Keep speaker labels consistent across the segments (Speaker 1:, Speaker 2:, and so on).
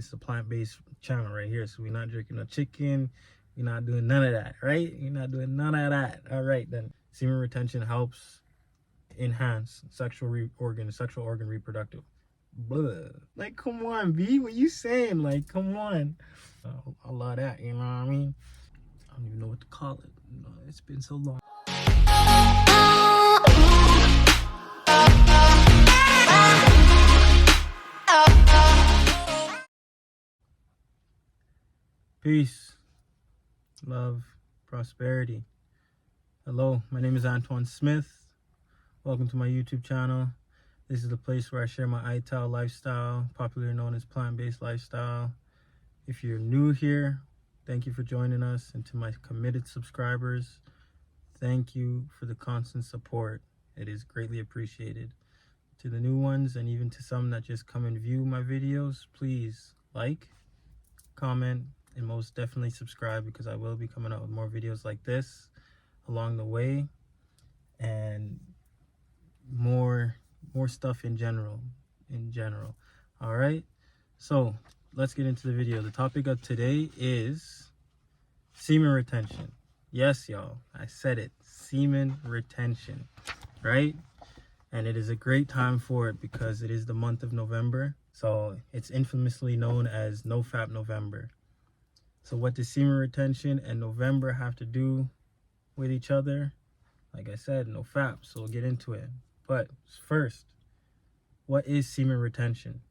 Speaker 1: It's a plant-based channel right here, so we're not drinking no chicken. We're not doing none of that, right? We're not doing none of that. All right, then. Semen retention helps enhance sexual organ reproductive. Blah. Like, come on, B. What you saying? Like, come on. I love that, you know what I mean? I don't even know what to call it. You know, it's been so long. Peace, love, prosperity. Hello, my name is Antoine Smith. Welcome to my YouTube channel. This is the place where I share my ITAL lifestyle, popularly known as plant-based lifestyle. If you're new here, thank you for joining us. And to my committed subscribers, thank you for the constant support. It is greatly appreciated. To the new ones, and even to some that just come and view my videos, please like, comment, and most definitely subscribe, because I will be coming out with more videos like this along the way, and more stuff in general. All right, so let's get into the video. The topic of today is semen retention. Yes, y'all, I said it, semen retention, right? And it is a great time for it because it is the month of November. So it's infamously known as No Fap November. So what does semen retention and November have to do with each other? Like I said, no fap, so we'll get into it. But first, what is semen retention?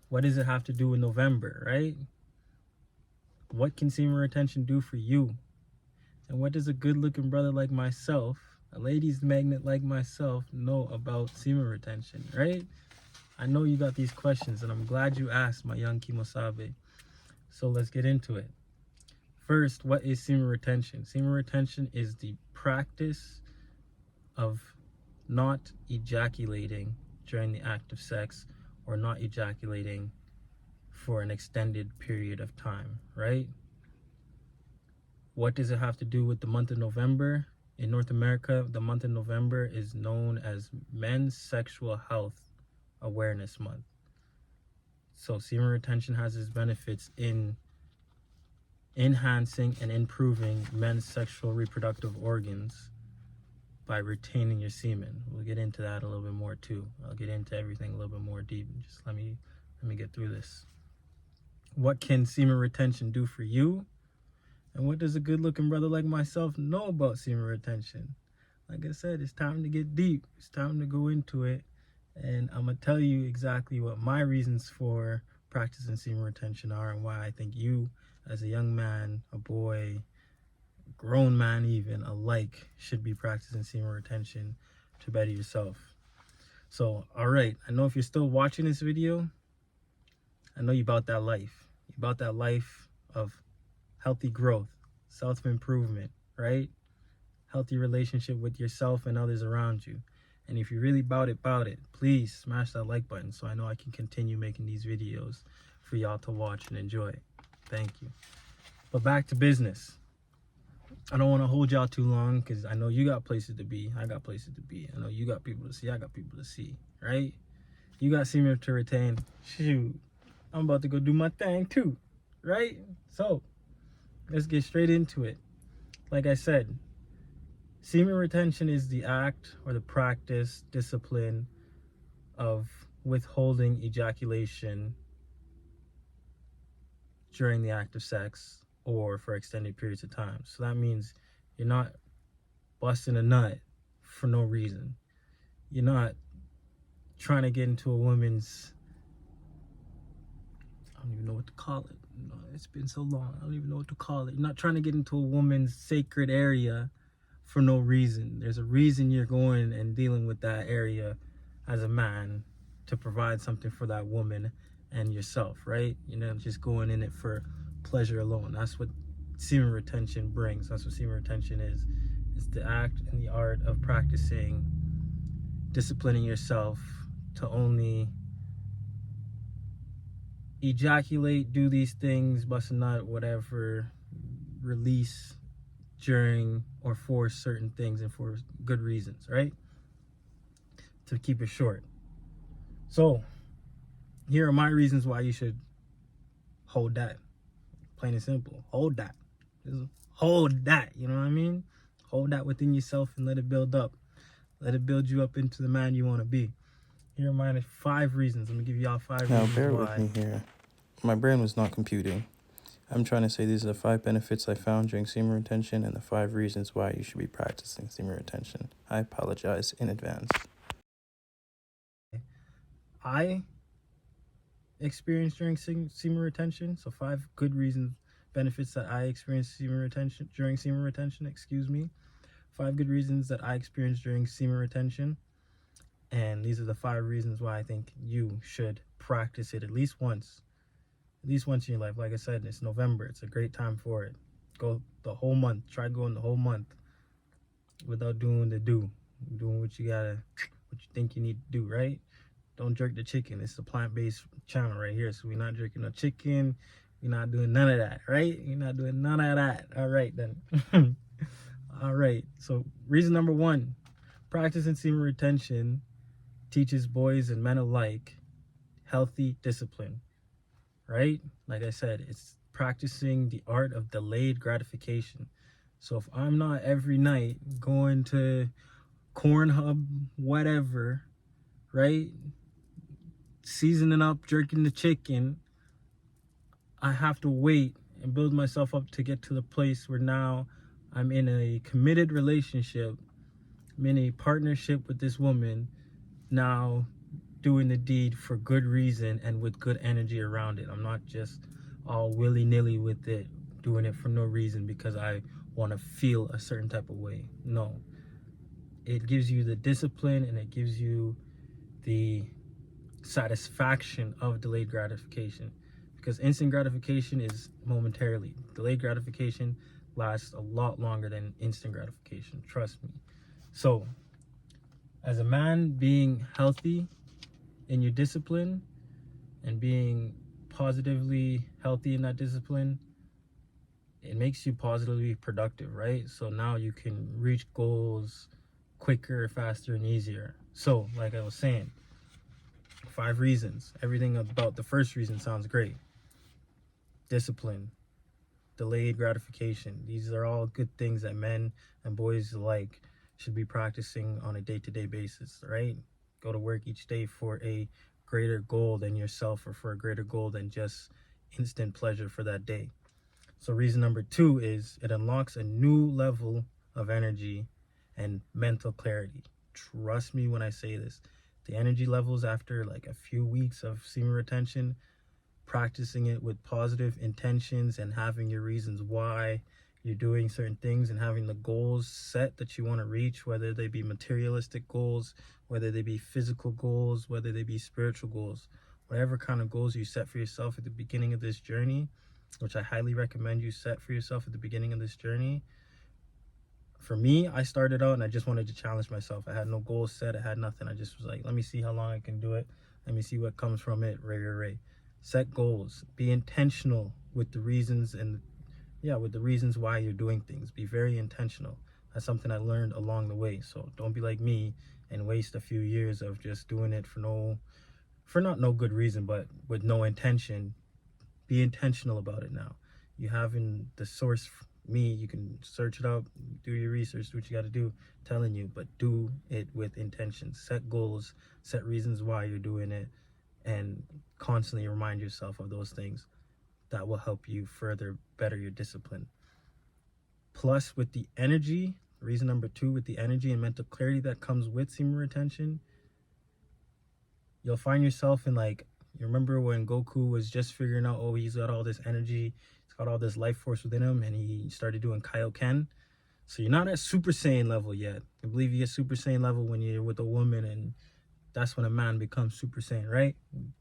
Speaker 1: What does it have to do with November, right? What can semen retention do for you? And what does a good-looking brother like myself, a ladies magnet like myself, know about semen retention, right? I know you got these questions, and I'm glad you asked, my young Kimosabe. So let's get into it. First, what is semen retention? Semen retention is the practice of not ejaculating during the act of sex, or not ejaculating for an extended period of time, right? What does it have to do with the month of November? In North America, the month of November is known as Men's Sexual Health Awareness Month. So semen retention has its benefits in enhancing and improving men's sexual reproductive organs by retaining your semen. We'll get into that a little bit more too. I'll get into everything a little bit more deep. Just let me get through this. What can semen retention do for you? And what does a good-looking brother like myself know about semen retention? Like I said, it's time to get deep. It's time to go into it. And I'm going to tell you exactly what my reasons for practicing semen retention are, and why I think you, as a young man, a boy, grown man even, alike, should be practicing semen retention to better yourself. So, all right, I know if you're still watching this video, I know you about that life. You about that life of healthy growth, self-improvement, right? Healthy relationship with yourself and others around you. And if you're really about it, please smash that like button so I know I can continue making these videos for y'all to watch and enjoy. Thank you. But back to business. I don't want to hold y'all too long, because I know you got places to be. I got places to be. I know you got people to see. I got people to see, right? You got semen to retain. Shoot, I'm about to go do my thing too, right? So let's get straight into it. Like I said, semen retention is the act or the practice, discipline of withholding ejaculation during the act of sex or for extended periods of time. So that means you're not busting a nut for no reason. You're not trying to get into a woman's, I don't even know what to call it. You know, it's been so long. I don't even know what to call it. You're not trying to get into a woman's sacred area for no reason. There's a reason you're going and dealing with that area as a man, to provide something for that woman and yourself, right? You're not just going in it for pleasure alone. That's what semen retention brings. That's what semen retention is. It's the act and the art of practicing, disciplining yourself to only ejaculate, do these things, bust a nut, whatever, release during or for certain things and for good reasons, right? To keep it short. So Here are my reasons why you should hold that. Plain and simple. Hold that. Just hold that. You know what I mean? Hold that within yourself and let it build up. Let it build you up into the man you want to be. Here are my 5 reasons. Let me give y'all 5
Speaker 2: Now,
Speaker 1: reasons
Speaker 2: bear
Speaker 1: why.
Speaker 2: with me here. My brain was not computing. I'm trying to say these are the 5 benefits I found during semen retention and the 5 reasons why you should be practicing semen retention. I apologize in advance.
Speaker 1: I experienced during semen retention. So 5 good reasons, benefits that I experienced during semen retention. 5 good reasons that I experienced during semen retention. And these are the 5 reasons why I think you should practice it at least once. At least once in your life. Like I said, it's November. It's a great time for it. Go the whole month. Try going the whole month without doing doing what you think you need to do, right? Don't jerk the chicken. It's a plant-based channel right here, so we're not jerking no chicken. We're not doing none of that, right? We're not doing none of that. All right, then. All right, so reason number 1, practicing semen retention teaches boys and men alike healthy discipline, right? Like I said, it's practicing the art of delayed gratification. So if I'm not every night going to Cornhub, whatever, right, seasoning up, jerking the chicken, I have to wait and build myself up to get to the place where now I'm in a committed relationship. I'm in a partnership with this woman, now doing the deed for good reason and with good energy around it. I'm not just all willy-nilly with it, doing it for no reason because I want to feel a certain type of way. No. It gives you the discipline and it gives you the satisfaction of delayed gratification, because instant gratification is momentarily. Delayed gratification lasts a lot longer than instant gratification, trust me. So as a man, being healthy in your discipline and being positively healthy in that discipline, it makes you positively productive, right? So now you can reach goals quicker, faster, and easier. So like I was saying, 5 reasons. Everything about the first reason sounds great. Discipline, delayed gratification. These are all good things that men and boys alike should be practicing on a day-to-day basis, right? Go to work each day for a greater goal than yourself, or for a greater goal than just instant pleasure for that day. So reason number 2 is it unlocks a new level of energy and mental clarity. Trust me when I say this. The energy levels after like a few weeks of semen retention, practicing it with positive intentions and having your reasons why you're doing certain things and having the goals set that you want to reach, whether they be materialistic goals, whether they be physical goals, whether they be spiritual goals, whatever kind of goals you set for yourself at the beginning of this journey, which I highly recommend you set for yourself at the beginning of this journey. For me, I started out and I just wanted to challenge myself. I had no goals set. I had nothing. I just was like, let me see how long I can do it. Let me see what comes from it. Right. Set goals. Be intentional with the reasons with the reasons why you're doing things. Be very intentional. That's something I learned along the way. So don't be like me and waste a few years of just doing it for not no good reason, but with no intention. Be intentional about it now. You having the source, me, you can search it up, do your research, do what you got to do, telling you, but do it with intention. Set goals, set reasons why you're doing it, and constantly remind yourself of those things. That will help you further better your discipline. Plus, with the energy, reason number 2, with the energy and mental clarity that comes with semen retention, you'll find yourself in like, you remember when Goku was just figuring out, oh, he's got all this energy, he's got all this life force within him, and he started doing Kaioken. So you're not at Super Saiyan level yet. I believe you get Super Saiyan level when you're with a woman, and that's when a man becomes Super Saiyan, right?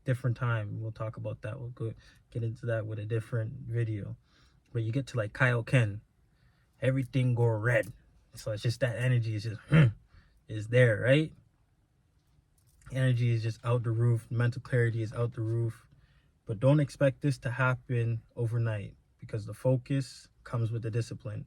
Speaker 1: Different time. We'll talk about that. We'll get into that with a different video. But you get to like Kaioken, everything go red. So it's just that energy is just is there, right? Energy is just out the roof. Mental clarity is out the roof. But don't expect this to happen overnight, because the focus comes with the discipline.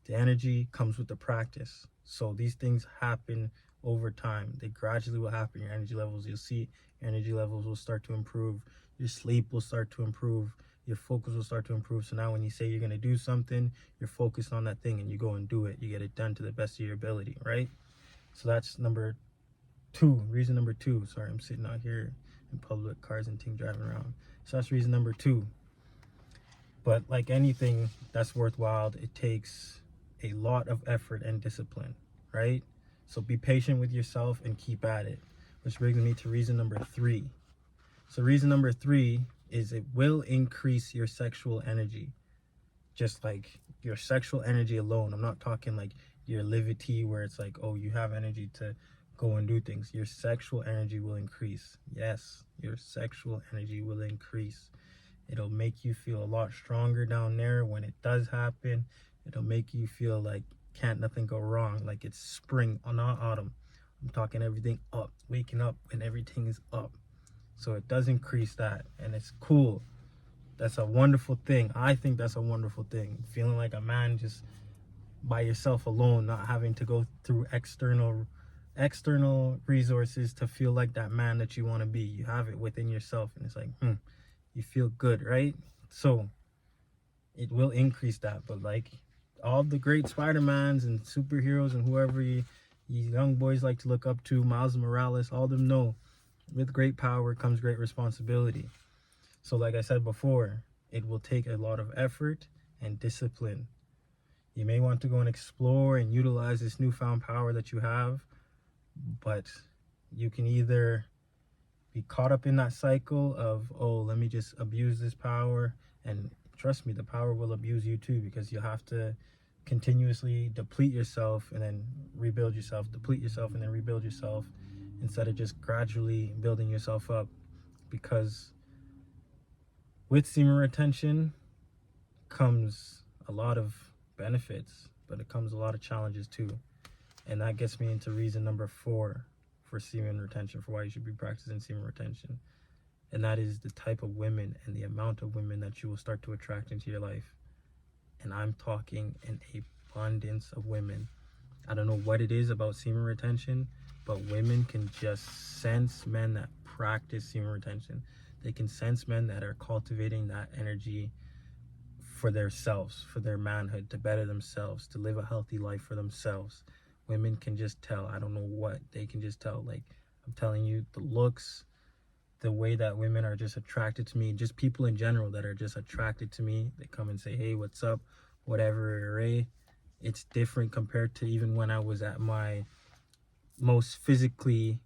Speaker 1: The energy comes with the practice. So these things happen over time. They gradually will happen. Your energy levels, you'll see your energy levels will start to improve. Your sleep will start to improve. Your focus will start to improve. So now when you say you're going to do something, you're focused on that thing and you go and do it. You get it done to the best of your ability, right? So that's number two. Reason number two. Sorry, I'm sitting out here in public, cars and things driving around. So that's reason number two. But like anything that's worthwhile, it takes a lot of effort and discipline, right? So be patient with yourself and keep at it. Which brings me to reason number three. So reason number three is it will increase your sexual energy. Just like your sexual energy alone. I'm not talking like your livity where it's like, oh, you have energy to go and do things. Your sexual energy will increase. Yes, your sexual energy will increase. It'll make you feel a lot stronger down there when it does happen. It'll make you feel like can't nothing go wrong, like it's spring, not autumn. I'm talking everything up, waking up and everything is up. So it does increase that, and it's cool. That's a wonderful thing. I think that's a wonderful thing. Feeling like a man just by yourself alone, not having to go through external resources to feel like that man that you want to be. You have it within yourself, and it's like, you feel good, right? So it will increase that. But like all the great Spider-Mans and superheroes and whoever you young boys like to look up to, Miles Morales, all of them know with great power comes great responsibility. So like I said before, it will take a lot of effort and discipline. You may want to go and explore and utilize this newfound power that you have, but you can either be caught up in that cycle of, oh, let me just abuse this power, and trust me, the power will abuse you too, because you'll have to continuously deplete yourself and then rebuild yourself, deplete yourself and then rebuild yourself, instead of just gradually building yourself up. Because with semen retention comes a lot of benefits, but it comes a lot of challenges too. And that gets me into reason number 4 for semen retention, for why you should be practicing semen retention. And that is the type of women and the amount of women that you will start to attract into your life. And I'm talking an abundance of women. I don't know what it is about semen retention, but women can just sense men that practice semen retention. They can sense men that are cultivating that energy for themselves, for their manhood, to better themselves, to live a healthy life for themselves. Women can just tell. I don't know what. They can just tell. Like, I'm telling you, the looks, the way that women are just attracted to me, just people in general that are just attracted to me. They come and say, hey, what's up, whatever, Ray. It's different compared to even when I was at my most physically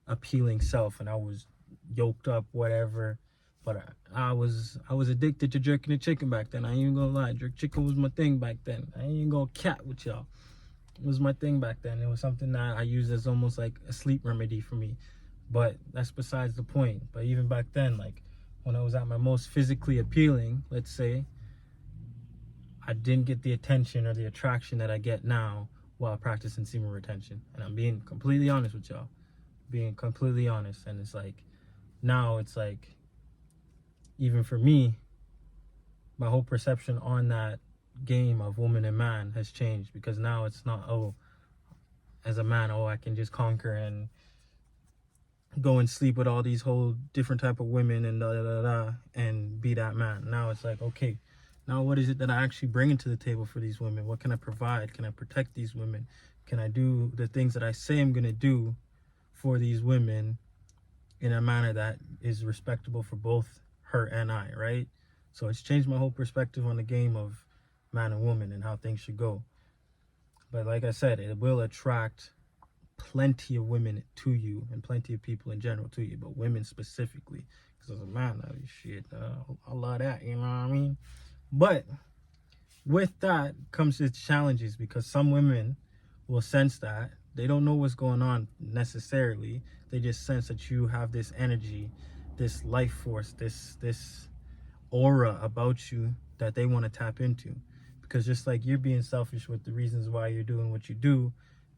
Speaker 1: appealing self and I was yoked up, whatever. But I was addicted to jerking the chicken back then. I ain't even gonna lie. Jerk chicken was my thing back then. I ain't gonna cat with y'all. It was my thing back then. It was something that I used as almost like a sleep remedy for me. But that's besides the point. But even back then, like when I was at my most physically appealing, let's say, I didn't get the attention or the attraction that I get now while practicing semen retention. And I'm being completely honest with y'all. Being completely honest. And it's like, now it's like, even for me, my whole perception on that game of woman and man has changed, because now it's not, oh, as a man, oh, I can just conquer and go and sleep with all these whole different type of women and and be that man. Now it's like, okay, now what is it that I actually bring to the table for these women? What can I provide? Can I protect these women? Can I do the things that I say I'm gonna do for these women in a manner that is respectable for both her and I, right? So it's changed my whole perspective on the game of man and woman and how things should go. But like I said, it will attract plenty of women to you and plenty of people in general to you, but women specifically, because as a man, I love that, you know what I mean? But with that comes its challenges, because some women will sense that. They don't know what's going on necessarily. They just sense that you have this energy, this life force, this aura about you that they want to tap into. Because just like you're being selfish with the reasons why you're doing what you do,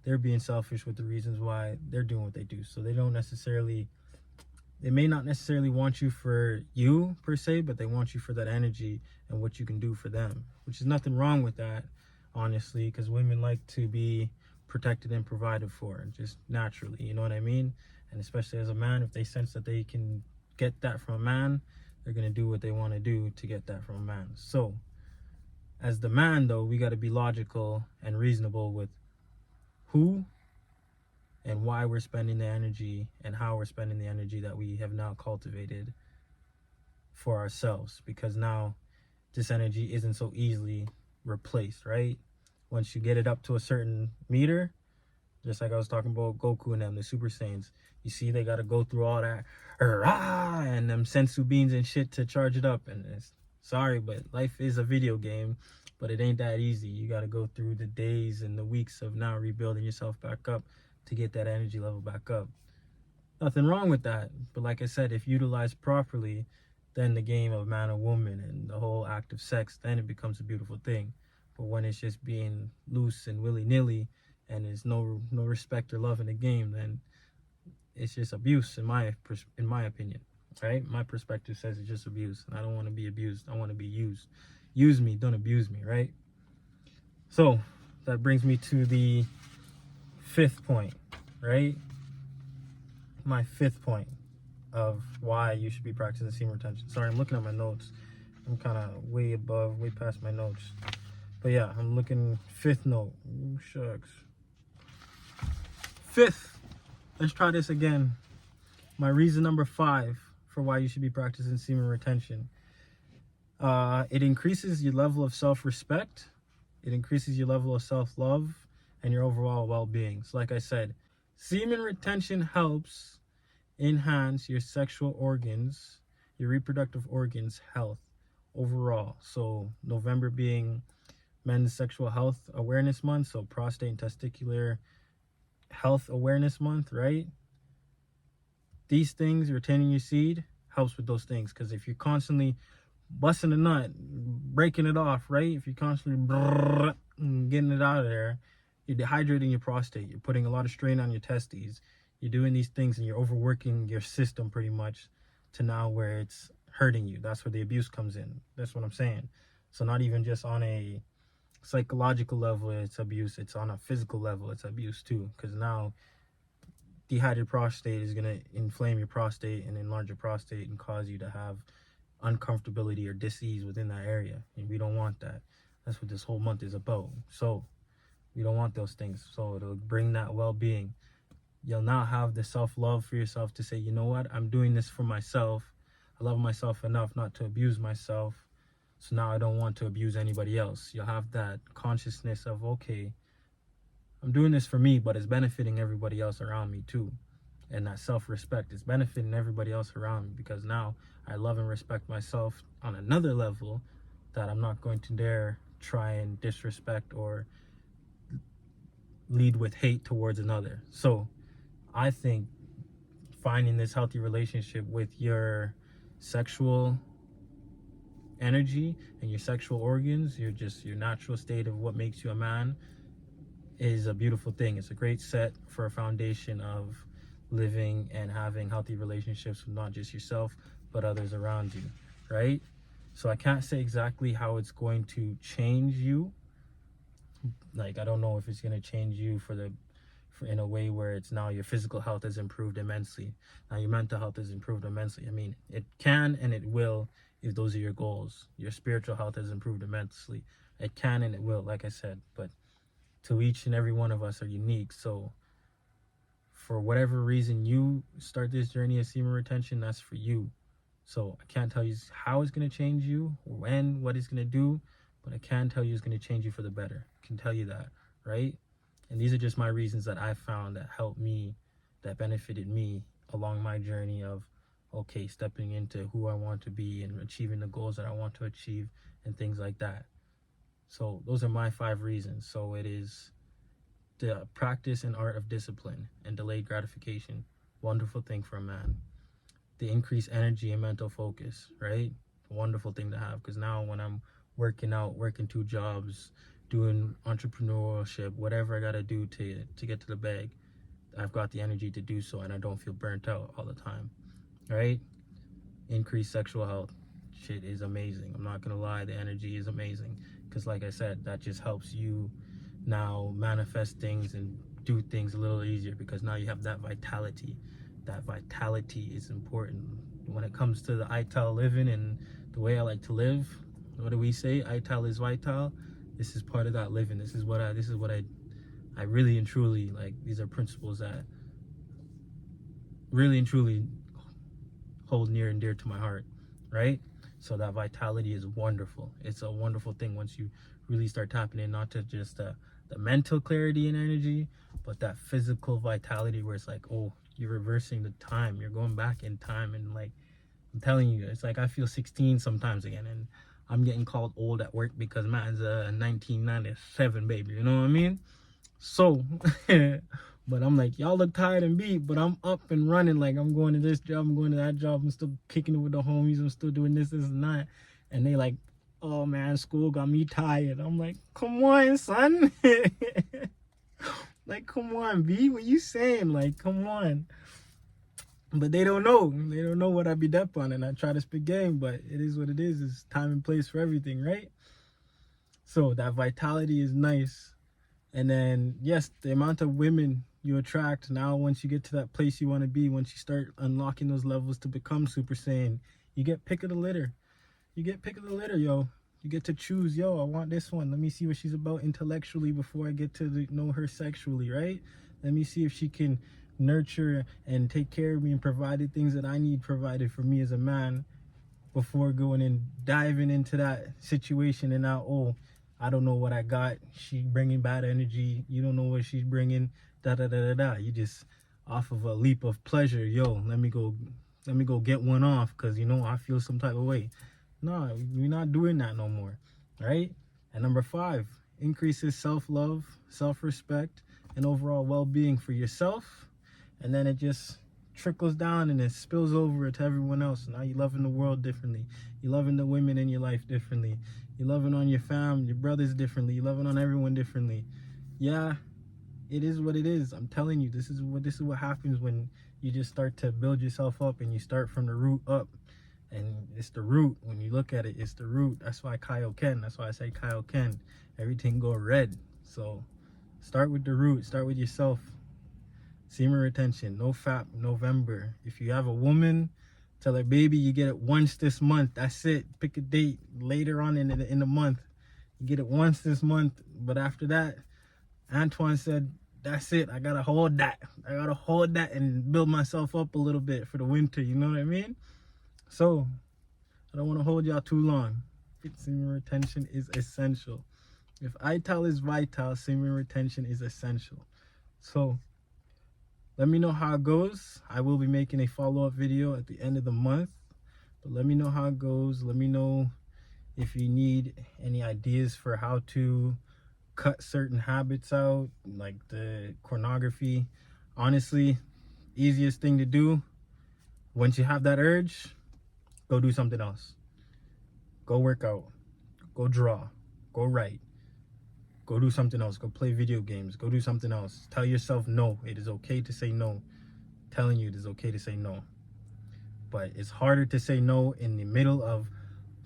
Speaker 1: they're being selfish with the reasons why they're doing what they do. So they may not necessarily want you for you per se, but they want you for that energy and what you can do for them, which is nothing wrong with that, honestly, because women like to be protected and provided for, just naturally, you know what I mean? And especially as a man, if they sense that they can get that from a man, they're going to do what they want to do to get that from a man. So as the man, though, we got to be logical and reasonable with who and why we're spending the energy and how we're spending the energy that we have now cultivated for ourselves, because now this energy isn't so easily replaced, right? Once you get it up to a certain meter, just like I was talking about Goku and them, the Super Saiyans, you see they got to go through all that and them sensu beans and shit to charge it up. And it's sorry, but life is a video game, but it ain't that easy. You got to go through the days and the weeks of now rebuilding yourself back up to get that energy level back up. Nothing wrong with that, but like I said, if utilized properly, then the game of man and woman and the whole act of sex, then it becomes a beautiful thing. But when it's just being loose and willy-nilly and there's no respect or love in the game, then it's just abuse in my opinion, right? My perspective says it's just abuse, and I don't want to be abused. I want to be used. Use me, don't abuse me, right? So that brings me to the fifth point, right? My fifth point of why you should be practicing semen retention. Sorry, I'm looking at my notes. I'm kind of way past my notes. But yeah, I'm looking, fifth note. Ooh, shucks. Fifth, let's try this again. My reason number 5 for why you should be practicing semen retention. It increases your level of self-respect. It increases your level of self-love and your overall well-being. So like I said, semen retention helps enhance your sexual organs, your reproductive organs health overall. So November being Men's Sexual Health Awareness Month, so prostate and testicular health awareness month, right? These things, retaining your seed, helps with those things, because if you're constantly busting a nut, breaking it off, right? If you're constantly getting it out of there, you're dehydrating your prostate, you're putting a lot of strain on your testes, you're doing these things and you're overworking your system pretty much to now where it's hurting you. That's where the abuse comes in. That's what I'm saying. So not even just on a psychological level it's abuse, it's on a physical level it's abuse too, because now dehydrated prostate is going to inflame your prostate and enlarge your prostate and cause you to have uncomfortability or dis-ease within that area, and we don't want that. That's what this whole month is about. So we don't want those things. So it'll bring that well-being. You'll now have the self-love for yourself to say, you know what, I'm doing this for myself. I love myself enough not to abuse myself, so now I don't want to abuse anybody else. You'll have that consciousness of, okay, I'm doing this for me, but it's benefiting everybody else around me too. And that self-respect is benefiting everybody else around me, because now I love and respect myself on another level that I'm not going to dare try and disrespect or lead with hate towards another. So I think finding this healthy relationship with your sexual energy and your sexual organs, your natural state of what makes you a man, is a beautiful thing. It's a great set for a foundation of living and having healthy relationships with not just yourself but others around you, right? So I can't say exactly how it's going to change you. Like, I don't know if it's going to change you in a way where it's now your physical health has improved immensely, now your mental health has improved immensely. I mean, it can and it will if those are your goals. Your spiritual health has improved immensely. It can and it will, like I said, but to each and every one of us are unique. So for whatever reason you start this journey of semen retention, that's for you. So I can't tell you how it's going to change you, when, what it's going to do, but I can tell you it's going to change you for the better. I can tell you that, right? And these are just my reasons that I found that helped me, that benefited me along my journey of, okay, stepping into who I want to be and achieving the goals that I want to achieve and things like that. So those are my 5 reasons. So it is the practice and art of discipline and delayed gratification. Wonderful thing for a man. The increased energy and mental focus, right? Wonderful thing to have, because now when I'm working out, working 2 jobs, doing entrepreneurship, whatever I got to do to get to the bag, I've got the energy to do so and I don't feel burnt out all the time, right? Increased sexual health. Shit is amazing. I'm not going to lie, the energy is amazing, because like I said, that just helps you now manifest things and do things a little easier, because now you have that vitality. That vitality is important when it comes to the ITAL living and the way I like to live. What do we say? ITAL is vital. This is part of that living. This is what I really and truly like. These are principles that really and truly hold near and dear to my heart, right? So that vitality is wonderful. It's a wonderful thing once you really start tapping in, not to just the mental clarity and energy, but that physical vitality where it's like, oh, you're reversing the time. You're going back in time. And like, I'm telling you, it's like I feel 16 sometimes again. And I'm getting called old at work because man's a 1997 baby. You know what I mean? So, but I'm like, y'all look tired and beat, but I'm up and running. Like, I'm going to this job, I'm going to that job, I'm still kicking it with the homies, I'm still doing this and that. And they like, oh man, school got me tired. I'm like, come on, son. Like, come on, B, what you saying? Like, come on. But they don't know. They don't know what I be up on. And I try to spit game, but it is what it is. It's time and place for everything, right? So that vitality is nice. And then, yes, the amount of women you attract now, once you get to that place you want to be, once you start unlocking those levels to become Super Saiyan, you get pick of the litter. You get pick of the litter, yo. You get to choose, yo, I want this one. Let me see what she's about intellectually before I get to know her sexually, right? Let me see if she can nurture and take care of me and provide the things that I need provided for me as a man before going and diving into that situation. And now, oh, I don't know what I got. She bringing bad energy. You don't know what she's bringing. Da da da da da. You just off of a leap of pleasure. Yo, let me go get one off because you know I feel some type of way. No, we're not doing that no more, right? And number 5, increases self-love, self-respect, and overall well-being for yourself. And then it just trickles down and it spills over to everyone else. Now you're loving the world differently. You're loving the women in your life differently. You're loving on your fam, your brothers differently. You're loving on everyone differently. Yeah, it is what it is. I'm telling you, this is what happens when you just start to build yourself up and you start from the root up. And it's the root. When you look at it, it's the root. That's why Kaioken. That's why I say Kaioken. Everything go red. So start with the root. Start with yourself. Semen retention, no FAP, November. If you have a woman, tell her, baby, you get it once this month. That's it. Pick a date later on in the month. You get it once this month. But after that, Antoine said, that's it. I got to hold that. I got to hold that and build myself up a little bit for the winter. You know what I mean? So, I don't want to hold y'all too long. Semen retention is essential. If ITAL is vital, semen retention is essential. So, let me know how it goes. I will be making a follow-up video at the end of the month. But let me know how it goes. Let me know if you need any ideas for how to cut certain habits out, like the pornography. Honestly, easiest thing to do, once you have that urge, go do something else. Go work out. Go draw. Go write. Go do something else. Go play video games. Go do something else. Tell yourself no. It is okay to say no. Telling you it is okay to say no. But it's harder to say no in the middle of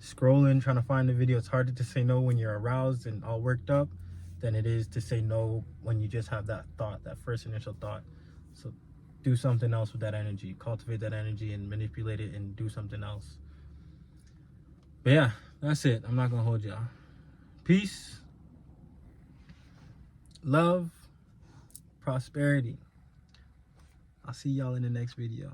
Speaker 1: scrolling, trying to find a video. It's harder to say no when you're aroused and all worked up than it is to say no when you just have that thought, that first initial thought. So do something else with that energy. Cultivate that energy and manipulate it and do something else. But yeah, that's it. I'm not going to hold y'all. Peace, love, prosperity. I'll see y'all in the next video.